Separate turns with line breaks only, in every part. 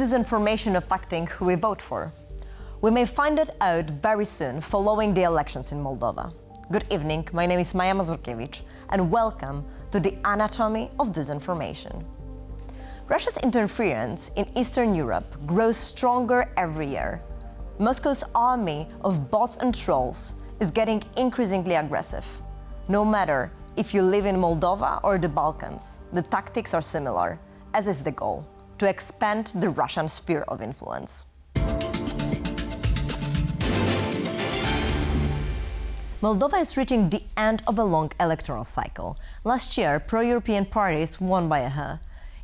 disinformation affecting who we vote for? We may find it out very soon following the elections in Moldova. Good evening, my name is Maja Mazurkiewicz, and welcome to the Anatomy of Disinformation. Russia's interference in Eastern Europe grows stronger every year. Moscow's army of bots and trolls is getting increasingly aggressive. No matter if you live in Moldova or the Balkans, the tactics are similar, as is the goal, to expand the Russian sphere of influence. Moldova is reaching the end of a long electoral cycle. Last year, pro-European parties won by a hair.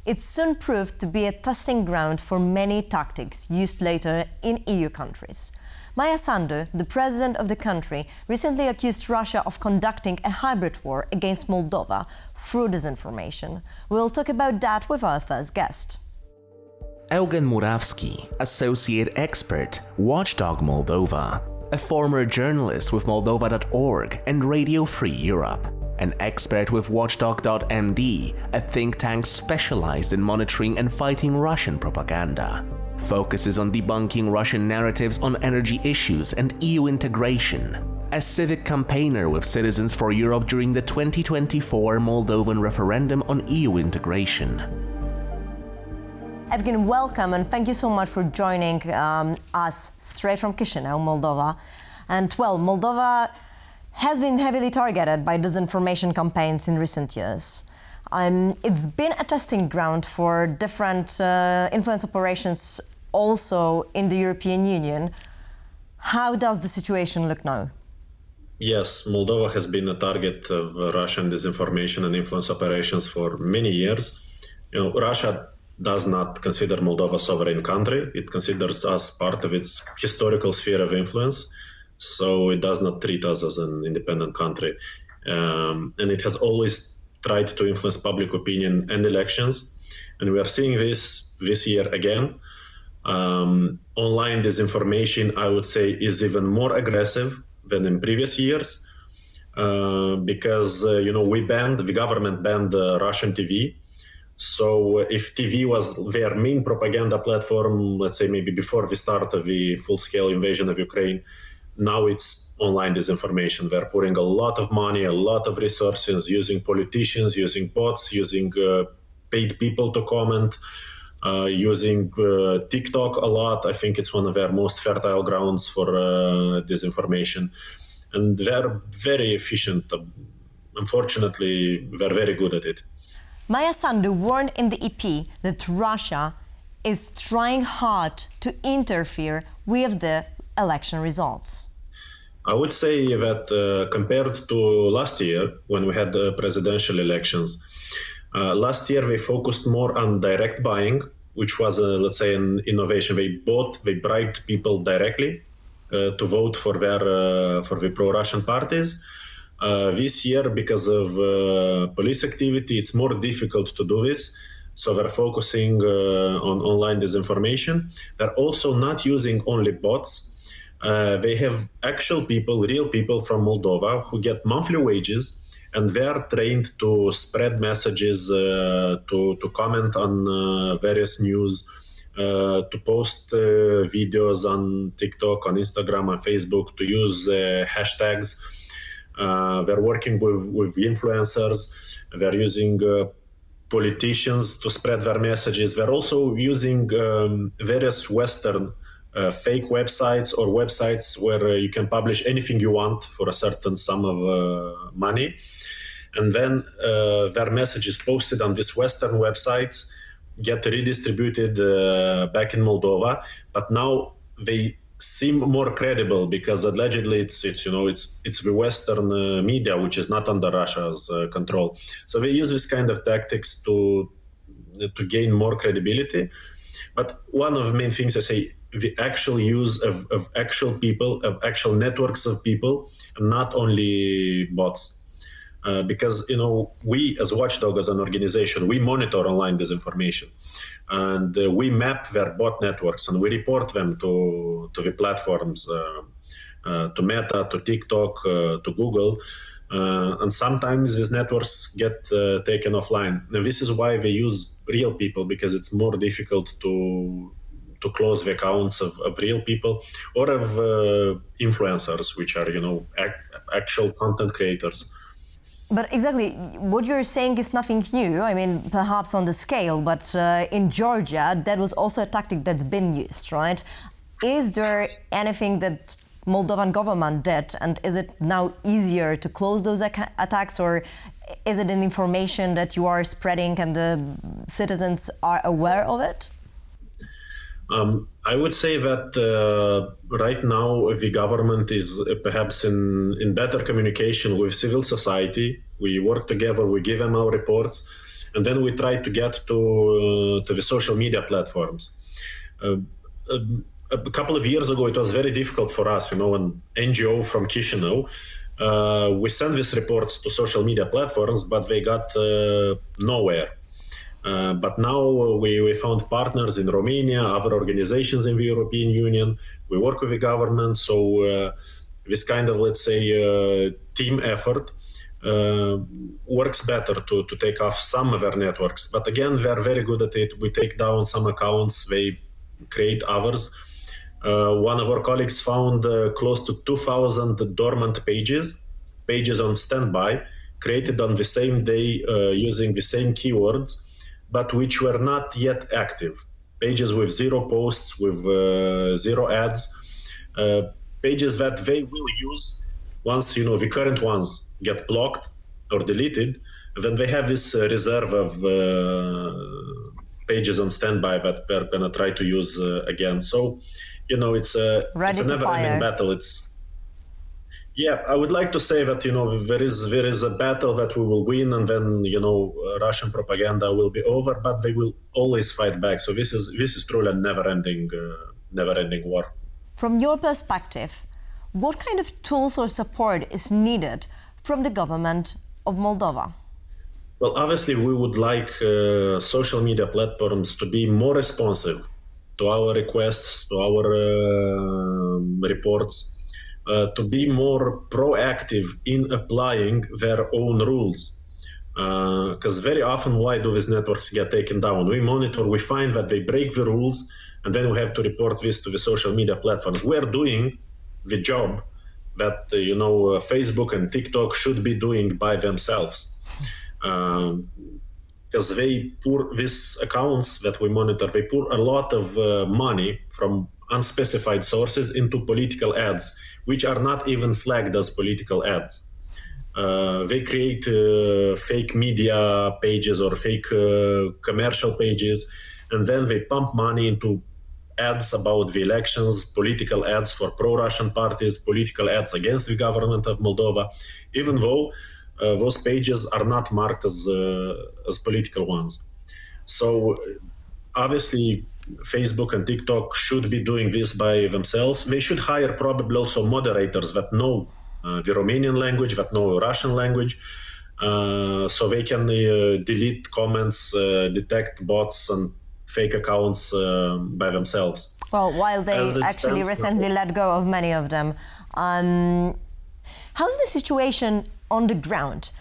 It soon proved to be a testing ground for many tactics used later in EU countries. Maia Sandu, the president of the country, recently accused Russia of conducting a hybrid war against Moldova through disinformation. We'll talk about that with our first guest.
Eugen Murawski, associate expert, Watchdog Moldova, a former journalist with Moldova.org and Radio Free Europe, an expert with Watchdog.md, a think tank specialized in monitoring and fighting Russian propaganda, focuses on debunking Russian narratives on energy issues and EU integration, a civic campaigner with Citizens for Europe during the 2024 Moldovan referendum on EU integration.
Evgen, welcome, and thank you so much for joining us straight from Chisinau, Moldova. And well, Moldova has been heavily targeted by disinformation campaigns in recent years. It's been a testing ground for different influence operations also in the European Union. How does the situation look now?
Yes, Moldova has been a target of Russian disinformation and influence operations for many years. Russia does not consider Moldova a sovereign country. It considers us part of its historical sphere of influence, so it does not treat us as an independent country. And it has always tried to influence public opinion and elections, and we are seeing this year again. Online disinformation, I would say, is even more aggressive than in previous years, because the government banned Russian TV. So if TV was their main propaganda platform, let's say maybe before the start of the full-scale invasion of Ukraine, now it's online disinformation. They're pouring a lot of money, a lot of resources, using politicians, using bots, using paid people to comment, using TikTok a lot. I think it's one of their most fertile grounds for disinformation. And they're very efficient. Unfortunately, they're very good at it.
Maia Sandu warned in the EP that Russia is trying hard to interfere with the election results.
I would say that compared to last year, when we had the presidential elections, last year they focused more on direct buying, which was, let's say, an innovation. They bribed people directly to vote for the pro-Russian parties. This year, because of police activity, it's more difficult to do this. So they're focusing on online disinformation. They're also not using only bots. They have actual people, real people from Moldova who get monthly wages, and they are trained to spread messages, to comment on various news, to post videos on TikTok, on Instagram, on Facebook, to use hashtags. They're working with influencers. They're using politicians to spread their messages. They're also using various Western fake websites or websites where you can publish anything you want for a certain sum of money. And then their messages posted on these Western websites get redistributed back in Moldova. But now they seem more credible because allegedly it's the Western media which is not under Russia's control. So they use this kind of tactics to gain more credibility. But one of the main things I say, the actual use of actual people, of actual networks of people, and not only bots. Because we as Watchdog, as an organization, we monitor online disinformation. And we map their bot networks and we report them to the platforms, to Meta, to TikTok, to Google. And sometimes these networks get taken offline. And this is why they use real people, because it's more difficult to to close the accounts of real people or of influencers, which are, actual content creators.
But exactly, what you're saying is nothing new. I mean, perhaps on the scale, but in Georgia, that was also a tactic that's been used, right? Is there anything that Moldovan government did, and is it now easier to close those attacks, or is it an information that you are spreading and the citizens are aware of it?
I would say that right now the government is perhaps in better communication with civil society. We work together, we give them our reports, and then we try to get to the social media platforms. A couple of years ago, it was very difficult for us, an NGO from Chisinau. We sent these reports to social media platforms, but they got nowhere. But now we found partners in Romania, other organizations in the European Union. We work with the government. So this kind of, let's say, team effort works better to take off some of their networks. But again, they're very good at it. We take down some accounts, they create others. One of our colleagues found close to 2,000 dormant pages on standby, created on the same day using the same keywords, but which were not yet active. Pages with 0 posts, with 0 ads, pages that they will use once the current ones get blocked or deleted. Then they have this reserve of pages on standby that they're gonna try to use again. So, it's a never-ending battle. I would like to say that there is a battle that we will win, and then Russian propaganda will be over, but they will always fight back. So this is truly a never-ending war.
From your perspective, what kind of tools or support is needed from the government of Moldova?
Well, obviously, we would like social media platforms to be more responsive to our requests, to our reports. To be more proactive in applying their own rules. Because very often, why do these networks get taken down? We monitor, we find that they break the rules, and then we have to report this to the social media platforms. We're doing the job that Facebook and TikTok should be doing by themselves. Because they pour these accounts that we monitor, they pour a lot of money from unspecified sources into political ads, which are not even flagged as political ads. They create fake media pages or fake commercial pages, and then they pump money into ads about the elections, political ads for pro-Russian parties, political ads against the government of Moldova, even though those pages are not marked as political ones. So obviously, Facebook and TikTok should be doing this by themselves. They should hire probably also moderators that know the Romanian language, that know Russian language, so they can delete comments, detect bots and fake accounts by themselves.
Well, while they actually recently let go of many of them. How's the situation on the ground?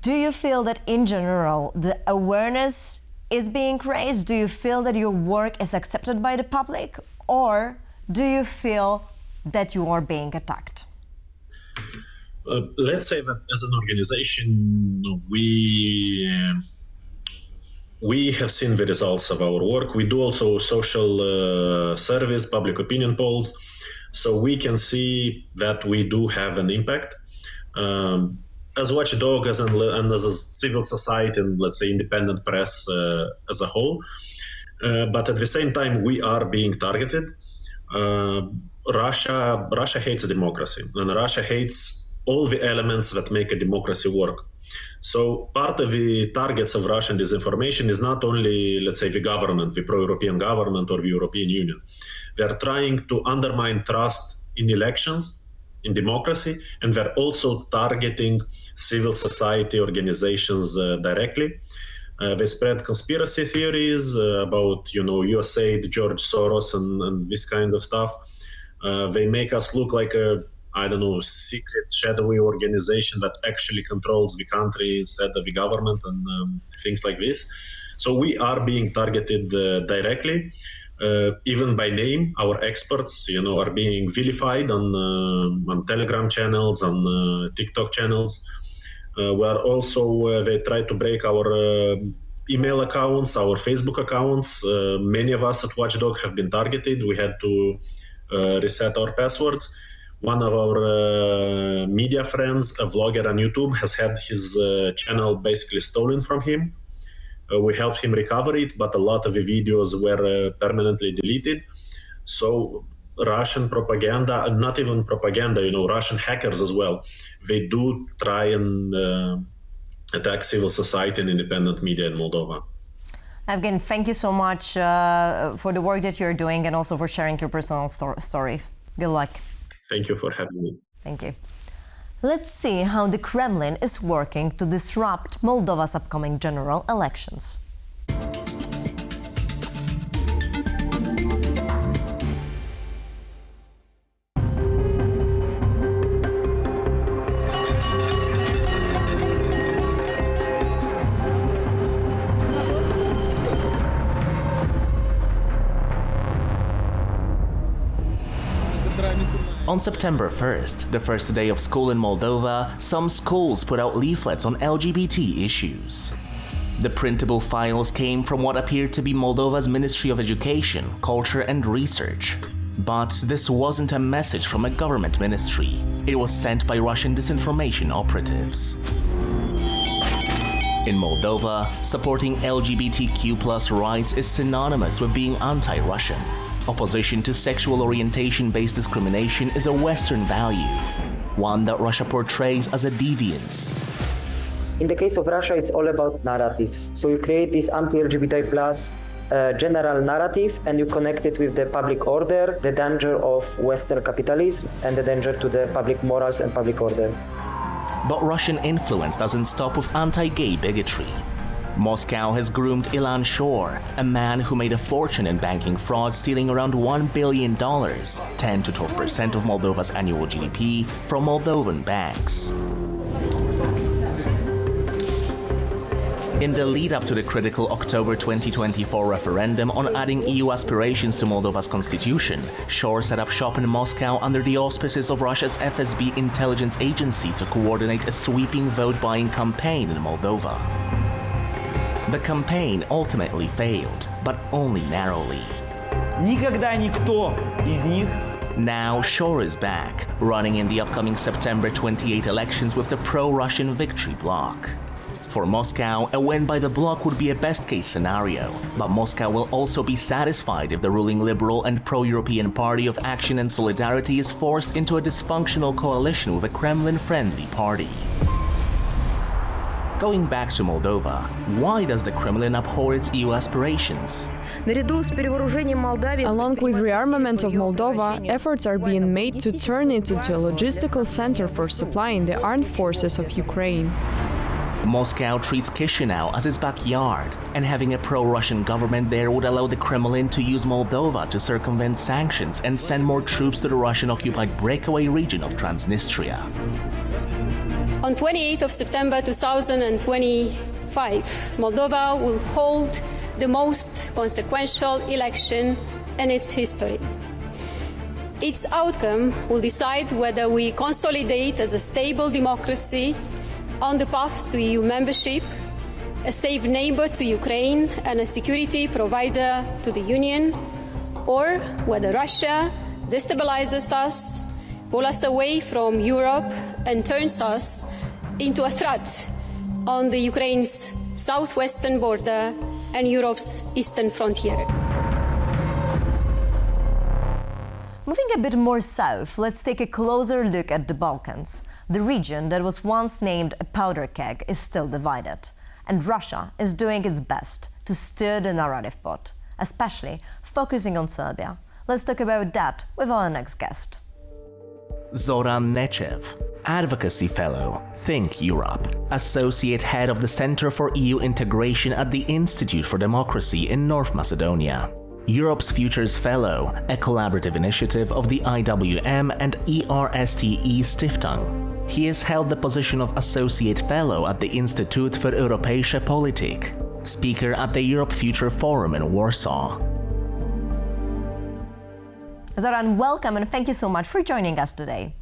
Do you feel that in general the awareness is being raised? Do you feel that your work is accepted by the public, or do you feel that you are being attacked?
Let's say that as an organization, we have seen the results of our work. We do also social surveys, public opinion polls, so we can see that we do have an impact. As watchdog, and as a civil society, and let's say independent press as a whole. But at the same time, we are being targeted. Russia hates democracy, and Russia hates all the elements that make a democracy work. So part of the targets of Russian disinformation is not only, let's say, the government, the pro-European government or the European Union. They're trying to undermine trust in elections, in democracy, and they're also targeting civil society organizations directly. They spread conspiracy theories about, USAID, George Soros, and this kind of stuff. They make us look like a, secret, shadowy organization that actually controls the country instead of the government and things like this. So we are being targeted directly. even by name, our experts, are being vilified on Telegram channels, on TikTok channels. Where also they try to break our email accounts, our Facebook accounts. Many of us at Watchdog have been targeted. We had to reset our passwords. One of our media friends, a vlogger on YouTube, has had his channel basically stolen from him. We helped him recover it, but a lot of the videos were permanently deleted. So Russian propaganda, not even propaganda, Russian hackers as well, they do try and attack civil society and independent media in Moldova.
Evgen, thank you so much for the work that you're doing and also for sharing your personal story. Good luck.
Thank you for having me.
Thank you. Let's see how the Kremlin is working to disrupt Moldova's upcoming general elections.
On September 1st, the first day of school in Moldova, some schools put out leaflets on LGBT issues. The printable files came from what appeared to be Moldova's Ministry of Education, Culture and Research. But this wasn't a message from a government ministry. It was sent by Russian disinformation operatives. In Moldova, supporting LGBTQ+ rights is synonymous with being anti-Russian. Opposition to sexual orientation-based discrimination is a Western value, one that Russia portrays as a deviance.
In the case of Russia, it's all about narratives. So you create this anti-LGBTI plus general narrative and you connect it with the public order, the danger of Western capitalism, and the danger to the public morals and public order.
But Russian influence doesn't stop with anti-gay bigotry. Moscow has groomed Ilan Shor, a man who made a fortune in banking fraud, stealing around $1 billion, 10 to 12% of Moldova's annual GDP, from Moldovan banks. In the lead-up to the critical October 2024 referendum on adding EU aspirations to Moldova's constitution, Shor set up shop in Moscow under the auspices of Russia's FSB intelligence agency to coordinate a sweeping vote-buying campaign in Moldova. The campaign ultimately failed, but only narrowly.
Никогда никто из них.
Now Shor is back, running in the upcoming September 28 elections with the pro-Russian Victory Bloc. For Moscow, a win by the bloc would be a best-case scenario, but Moscow will also be satisfied if the ruling Liberal and pro-European Party of Action and Solidarity is forced into a dysfunctional coalition with a Kremlin-friendly party. Going back to Moldova, why does the Kremlin abhor its EU aspirations?
Along with rearmament of Moldova, efforts are being made to turn it into a logistical center for supplying the armed forces of Ukraine.
Moscow treats Chisinau as its backyard, and having a pro-Russian government there would allow the Kremlin to use Moldova to circumvent sanctions and send more troops to the Russian-occupied breakaway region of Transnistria.
On 28th of September 2025, Moldova will hold the most consequential election in its history. Its outcome will decide whether we consolidate as a stable democracy on the path to EU membership, a safe neighbor to Ukraine and a security provider to the Union, or whether Russia destabilizes us, pulls us away from Europe and turns us into a threat on the Ukraine's southwestern border and Europe's eastern frontier.
Moving a bit more south, let's take a closer look at the Balkans. The region that was once named a powder keg is still divided, and Russia is doing its best to stir the narrative pot, especially focusing on Serbia. Let's talk about that with our next guest.
Zoran Nechev, Advocacy Fellow, Think Europe, Associate Head of the Center for EU Integration at the Institute for Democracy in North Macedonia. Europe's Futures Fellow, a collaborative initiative of the IWM and ERSTE Stiftung. He has held the position of Associate Fellow at the Institute für Europäische Politik, speaker at the Europe Future Forum in Warsaw.
Zoran, welcome and thank you so much for joining us today.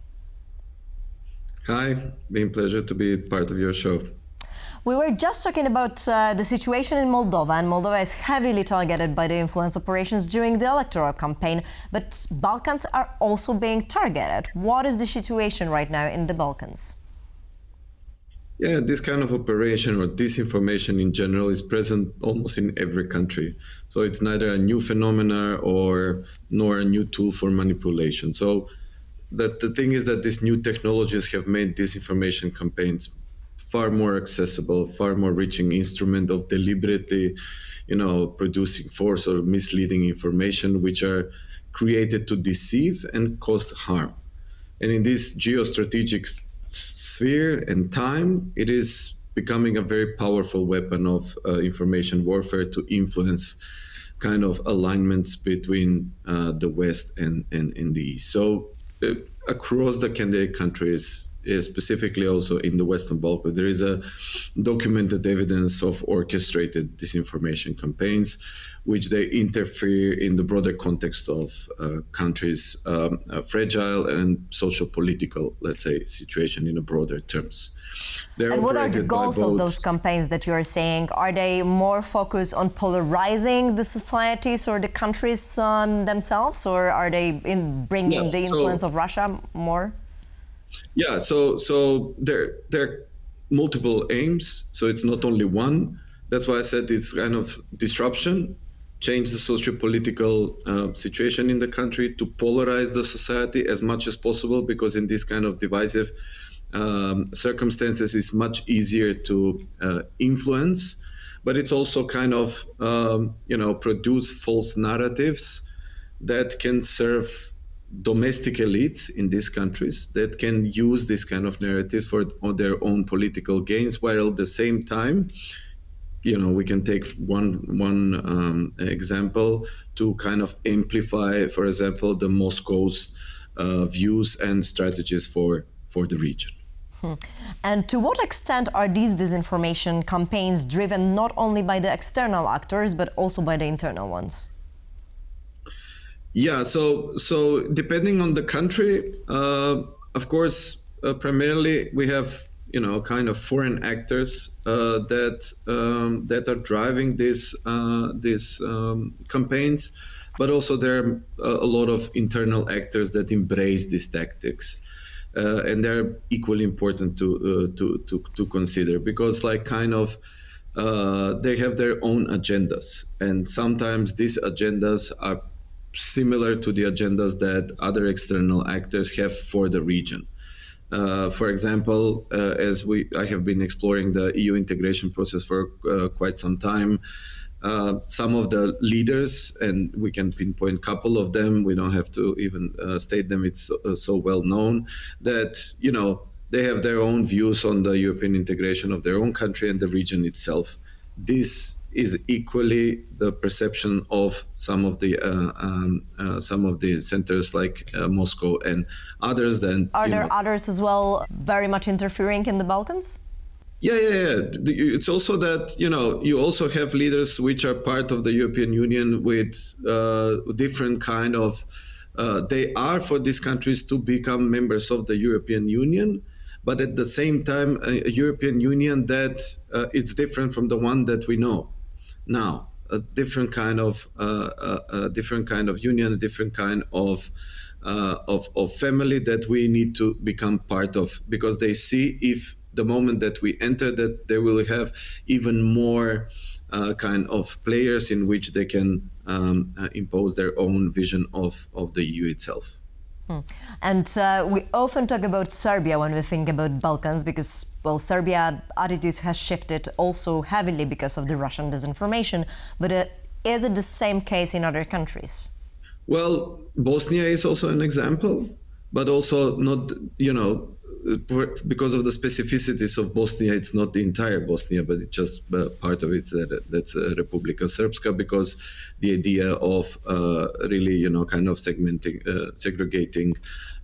Hi, been a pleasure to be part of your show.
We were just talking about the situation in Moldova, and Moldova is heavily targeted by the influence operations during the electoral campaign, but Balkans are also being targeted. What is the situation right now in the Balkans?
Yeah, this kind of operation or disinformation in general is present almost in every country. So it's neither a new phenomena nor a new tool for manipulation. So the thing is that these new technologies have made disinformation campaigns far more accessible, far more reaching instrument of deliberately, producing false or misleading information, which are created to deceive and cause harm. And in this geostrategic sphere and time, it is becoming a very powerful weapon of information warfare to influence kind of alignments between the West and the East. So across the candidate countries, specifically also in the Western Balkans, there is a documented evidence of orchestrated disinformation campaigns, which they interfere in the broader context of countries' fragile and social-political, let's say, situation in a broader terms.
And what are the goals of those campaigns that you are saying? Are they more focused on polarizing the societies or the countries themselves, or are they in bringing the influence of Russia more?
Yeah, so there are multiple aims. So it's not only one. That's why I said it's kind of disruption, change the socio-political situation in the country, to polarize the society as much as possible, because in this kind of divisive circumstances, it's much easier to influence. But it's also kind of, produce false narratives that can serve domestic elites in these countries, that can use this kind of narratives for their own political gains, while at the same time, we can take one example to kind of amplify, for example, the Moscow's views and strategies for the region.
And to what extent are these disinformation campaigns driven not only by the external actors, but also by the internal ones?
Yeah, so depending on the country, of course, primarily we have kind of foreign actors that are driving these campaigns, but also there are a lot of internal actors that embrace these tactics, and they're equally important to consider, because they have their own agendas, and sometimes these agendas are similar to the agendas that other external actors have for the region. For example, I have been exploring the EU integration process for quite some time, some of the leaders, and we can pinpoint a couple of them, we don't have to even state them, it's so well known, that, they have their own views on the European integration of their own country and the region itself. This is equally the perception of some of the centers like Moscow and others. Then
are there others as well very much interfering in the Balkans?
Yeah. It's also that you also have leaders which are part of the European Union with different kind of. They are for these countries to become members of the European Union, but at the same time, a European Union that is different from the one that we know now. A different kind of union, a different kind of family that we need to become part of, because they see if the moment that we enter that they will have even more kind of players in which they can impose their own vision of the EU itself.
And we often talk about Serbia when we think about Balkans because, well, Serbia's attitude has shifted also heavily because of the Russian disinformation. But is it the same case in other countries?
Well, Bosnia is also an example, but also not, because of the specificities of Bosnia, it's not the entire Bosnia, but it's just part of it. That's Republika Srpska, because the idea of really, kind of segregating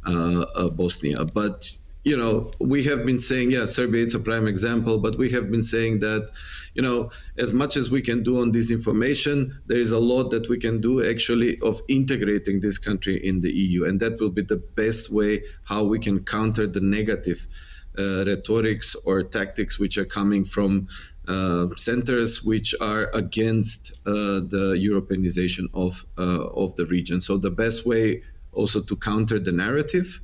Bosnia. But we have been saying, Serbia is a prime example, but we have been saying that, as much as we can do on disinformation, there is a lot that we can do actually of integrating this country in the EU. And that will be the best way how we can counter the negative rhetorics or tactics which are coming from centers which are against the Europeanization of the region. So the best way also to counter the narrative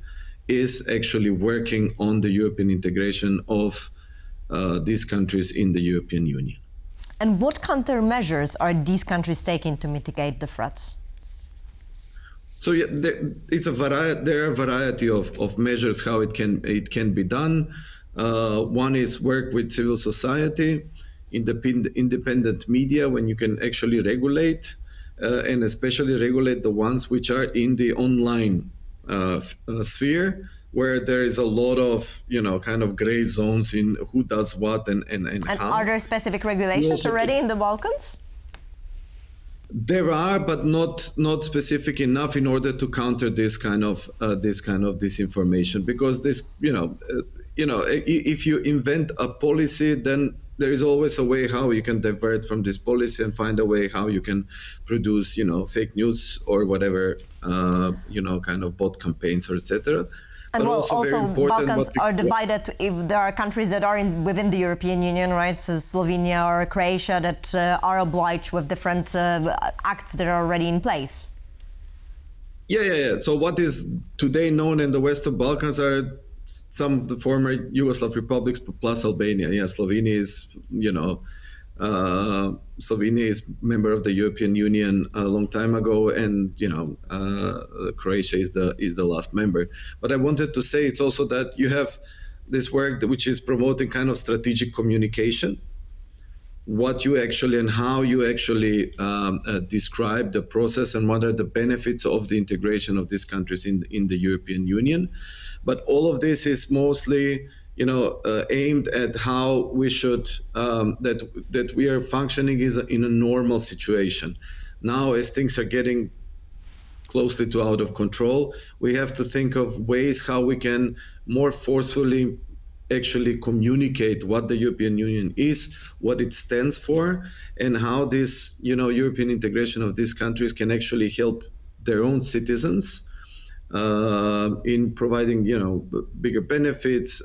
is actually working on the European integration of these countries in the European Union.
And what countermeasures are these countries taking to mitigate the threats?
So there are a variety of measures how it can be done. One is work with civil society, independent media, when you can actually regulate, and especially regulate the ones which are in the online sphere, where there is a lot of kind of gray zones in who does what and how.
Are there specific regulations already in the Balkans?
There are, but not specific enough in order to counter this kind of disinformation. Because this, if you invent a policy, then there is always a way how you can divert from this policy and find a way how you can produce, fake news or whatever, kind of bot campaigns or etc.
And also Balkans are divided. If there are countries that are within the European Union, right? So Slovenia or Croatia that are obliged with different acts that are already in place.
Yeah. So what is today known in the Western Balkans are some of the former Yugoslav republics plus Albania. Yeah, Slovenia is member of the European Union a long time ago, and Croatia is the last member. But I wanted to say it's also that you have this work which is promoting kind of strategic communication, what you actually and how you actually describe the process and what are the benefits of the integration of these countries in the European Union. But all of this is mostly aimed at how we should that we are functioning in a normal situation. Now, as things are getting closely to out of control, we have to think of ways how we can more forcefully actually communicate what the European Union is, what it stands for, and how this European integration of these countries can actually help their own citizens in providing bigger benefits,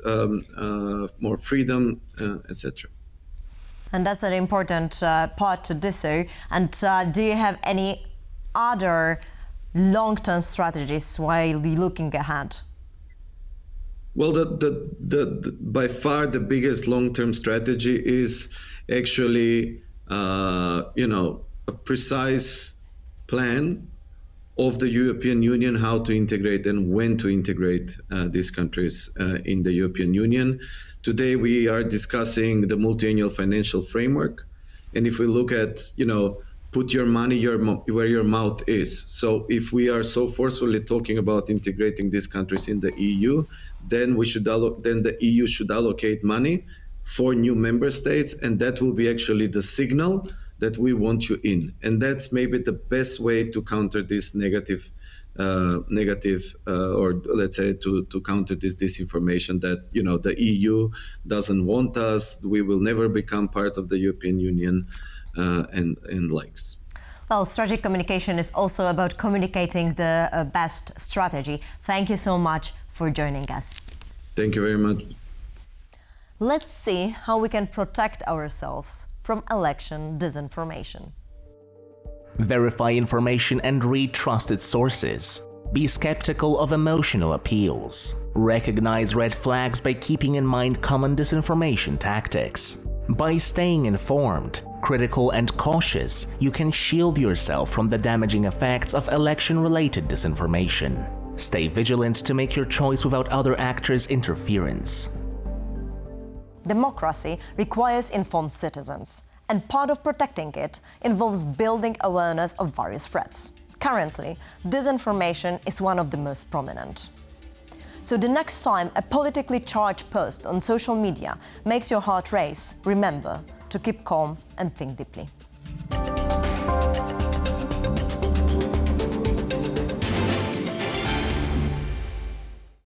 more freedom, etc.
And that's an important part to do so. And do you have any other long-term strategies while looking ahead?
Well, the by far the biggest long-term strategy is actually a precise plan of the European Union, how to integrate and when to integrate these countries in the European Union. Today we are discussing the multi-annual financial framework, and if we look at put your money where your mouth is. So if we are so forcefully talking about integrating these countries in the EU, then the EU should allocate money for new member states, and that will be actually the signal that we want you in. And that's maybe the best way to counter this negative, or let's say to counter this disinformation that, the EU doesn't want us, we will never become part of the European Union, and likes.
Well, strategic communication is also about communicating the best strategy. Thank you so much for joining us.
Thank you very much.
Let's see how we can protect ourselves from election disinformation.
Verify information and read trusted sources. Be skeptical of emotional appeals. Recognize red flags by keeping in mind common disinformation tactics. By staying informed, critical and cautious, you can shield yourself from the damaging effects of election-related disinformation. Stay vigilant to make your choice without other actors' interference.
Democracy requires informed citizens, and part of protecting it involves building awareness of various threats. Currently, disinformation is one of the most prominent. So the next time a politically charged post on social media makes your heart race, remember to keep calm and think deeply.